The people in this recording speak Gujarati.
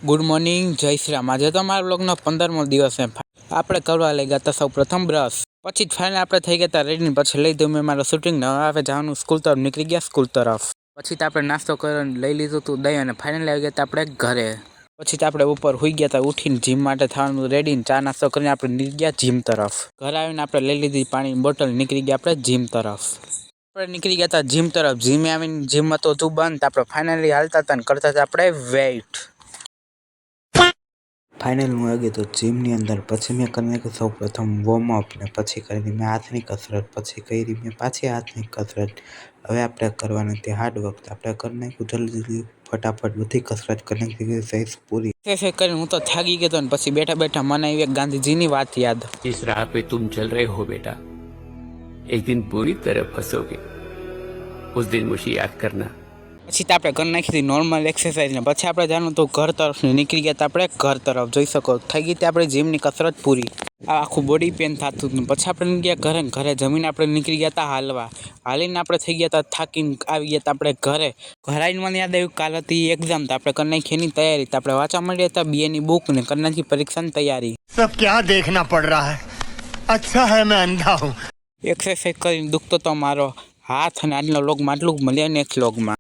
ગુડ મોર્નિંગ, જય શ્રી રામ। આજે તો અમારા બ્લોગનો 15મો દિવસ છે। આપણે કરવા લઈ ગયા હતા સૌ પ્રથમ બ્રશ, પછી ફાઇનલ આપણે થઈ ગયા હતા રેડી। પછી લઈ દઉં મેં મારો શૂટિંગ, હવે આપણે જવાનું સ્કૂલ તરફ નીકળી ગયા સ્કૂલ તરફ। પછી તો આપણે નાસ્તો કરીને લઈ લીધું હતું દહીં, અને ફાઇનલ આવી ગયા હતા આપણે ઘરે। પછી તો આપણે ઉપર હોઈ ગયા હતા ઉઠીને જીમ માટે થવાનું રેડી, ચા નાસ્તો કરીને આપણે નીકળી ગયા જીમ તરફ। ઘરે આવીને આપણે લઈ લીધી પાણીની બોટલ, નીકળી ગયા આપણે જીમ તરફ। આપણે નીકળી ગયા હતા જીમ તરફ, જીમે આવીને જીમમાં તો તું બંધ, આપણે ફાઇનલી હાલતા હતા ને કરતા હતા આપણે વેઇટ। ફાઇનલ હું આવી ગયો તો જીમની અંદર। પછી મેં કરી નાખ્યું સૌ પ્રથમ વોર્મઅપ, ને પછી કરી મેં હાથની કસરત, પછી કરી મેં પાછી હાથની કસરત। હવે આપણે કરવાની હતી હાર્ડવર્ક, આપણે કરી નાખ્યું જલ્દી ફટાફટ બધી કસરત કરી નાખી, સાઈઝ પૂરી કરીને હું તો થાકી ગયો, ને પછી બેઠા બેઠા મને આવી ગાંધીજીની વાત યાદ। जिस राह पे तुम चल रहे हो बेटा, एक दिन पूरी तरह फंसोगे। उस दिन मुझे याद करना। પછી તો આપણે કરી નાખી હતી નોર્મલ એક્સરસાઇઝ, ને પછી આપણે જાણું તો ઘર તરફ નીકળી ગયા હતા આપણે ઘર તરફ। જોઈ શકો થઈ ગઈ હતી આપણે જીમની કસરત પૂરી, આ આખું બોડી પેન થતું હતું। પછી આપણે ગયા ઘરે, ઘરે જમીને આપણે નીકળી ગયા હતા હાલવા, હાલીને આપણે થઈ ગયા હતા થાકીને આવી ગયા હતા આપણે ઘરે। ઘરે આવીને મને યાદ આવ્યું કાલ હતી એક્ઝામ, તો આપણે કરી નાખી એની તૈયારી। તો આપણે વાંચવા માંડ્યા હતા બીએની બુક, ને કરી નાખી પરીક્ષાની તૈયારી। सब क्या देखना पड़ रहा है, अच्छा है मैं अंधा हूँ। એક્સરસાઇઝ કરીને દુખતો તો મારો હાથ, અને આજનો લોગમાં આટલું મળ્યા નેક્સ્ટ લોગમાં।